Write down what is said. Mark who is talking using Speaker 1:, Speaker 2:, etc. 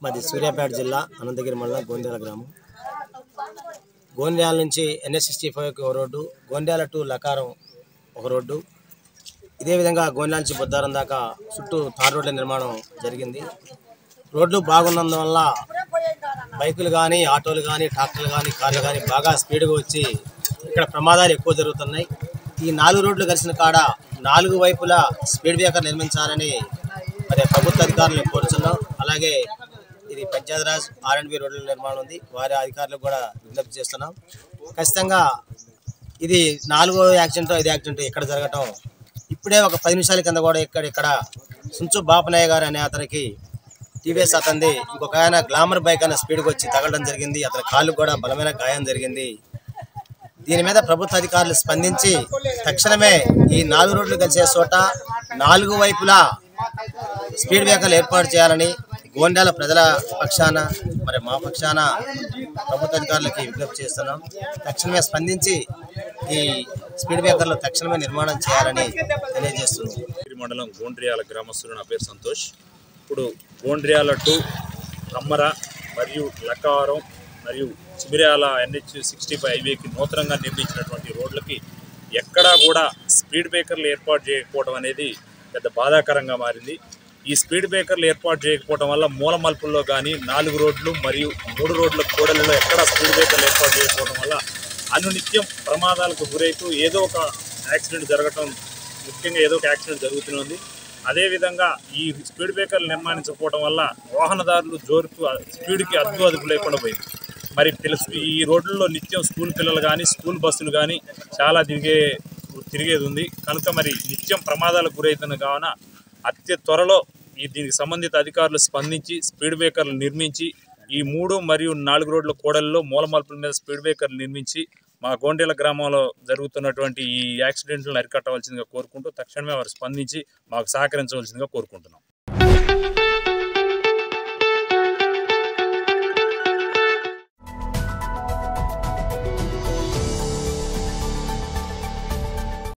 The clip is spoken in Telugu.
Speaker 1: మాది సూర్యాపేట జిల్లా అనంతగిరి మండలం గోండ్యాల గ్రామం. గోండ్యాల నుంచి NH65 ఒక రోడ్డు, గోండ్యాల టు లకారం ఒక రోడ్డు, ఇదే విధంగా గోండ్యాల నుంచి బుద్ధారం దాకా చుట్టూ తార్ రోడ్ల నిర్మాణం జరిగింది. రోడ్లు బాగున్నందువల్ల బైకులు కానీ, ఆటోలు కానీ, ట్రాక్టర్లు కానీ, కార్లు కానీ బాగా స్పీడ్గా వచ్చి ఇక్కడ ప్రమాదాలు ఎక్కువ జరుగుతున్నాయి. ఈ 4 రోడ్లు కలిసిన కాడ 4 వైపులా స్పీడ్ బ్రేకర్ నిర్మించాలని మరి ప్రభుత్వ అధికారులు కోరుతున్నాం. అలాగే ఇది పంచాయతీరాజ్ R&B రోడ్ల నిర్మాణం ఉంది, వారి అధికారులకు కూడా విజ్ఞప్తి చేస్తున్నాం. ఖచ్చితంగా ఇది 4వ యాక్సిడెంట్ 5 యాక్సిడెంట్ ఇక్కడ జరగటం. ఇప్పుడే ఒక 10 నిమిషాల కింద కూడా ఇక్కడ సుంచు బాపనయ్య గారు అనే అతనికి TVS అతనిది ఇంకొక ఆయన గ్లామర్ బైక్ అనే స్పీడ్కి వచ్చి తగలడం జరిగింది. అతని కాళ్ళు కూడా బలమైన గాయం జరిగింది. దీని మీద ప్రభుత్వ అధికారులు స్పందించి తక్షణమే ఈ 4 రోడ్లు కలిసే చోట 4 వైపులా స్పీడ్ బ్రేకర్లు ఏర్పాటు చేయాలని గోండ్యాల ప్రజల పక్షాన మరి మా పక్షాన ప్రభుత్వ అధికారులకి విజ్ఞప్తి చేస్తున్నాం. తక్షణమే స్పందించి ఈ స్పీడ్ బ్రేకర్లు తక్షణమే నిర్మాణం చేయాలని తెలియజేస్తున్నాం.
Speaker 2: మండలం గోండ్రియాల గ్రామస్తులు, నా పేరు సంతోష్. ఇప్పుడు గోండ్రియాల టు కమ్మర మరియు లకారం మరియు చిమిర్యాల NH65 హైవేకి నూతనంగా నిర్మించినటువంటి రోడ్లకి ఎక్కడా కూడా స్పీడ్ బ్రేకర్లు ఏర్పాటు చేయకపోవడం అనేది పెద్ద బాధాకరంగా మారింది. ఈ స్పీడ్ బ్రేకర్లు ఏర్పాటు చేయకపోవడం వల్ల మూల మలుపుల్లో కానీ 4 రోడ్లు మరియు 3 రోడ్ల కూడలిలో ఎక్కడా స్పీడ్ బ్రేకర్లు ఏర్పాటు చేయకపోవడం వల్ల అనునిత్యం ప్రమాదాలకు గురైతూ ఏదో ఒక యాక్సిడెంట్ జరగటం, ముఖ్యంగా ఏదో ఒక యాక్సిడెంట్ జరుగుతుంది. అదేవిధంగా ఈ స్పీడ్ బ్రేకర్లు నిర్మాణించకపోవడం వల్ల వాహనదారులు జోరుకు స్పీడ్కి అదుపు లేకుండా పోయింది. మరి ఈ రోడ్లలో నిత్యం స్కూల్ పిల్లలు కానీ, స్కూల్ బస్సులు కానీ చాలా తిరిగేది ఉంది కనుక మరి నిత్యం ప్రమాదాలకు గురవుతున్న కావున అతి త్వరలో దీనికి సంబంధిత అధికారులు స్పందించి స్పీడ్ బ్రేకర్లు నిర్మించి ఈ 3 మరియు 4 రోడ్ల కూడల్లో మూల మలుపుల మీద స్పీడ్ బ్రేకర్లు నిర్మించి మా గోండ్యాల గ్రామంలో జరుగుతున్నటువంటి ఈ యాక్సిడెంట్లను అరికట్టవలసిందిగా కోరుకుంటూ తక్షణమే వారు స్పందించి మాకు సహకరించవలసిందిగా కోరుకుంటున్నాం.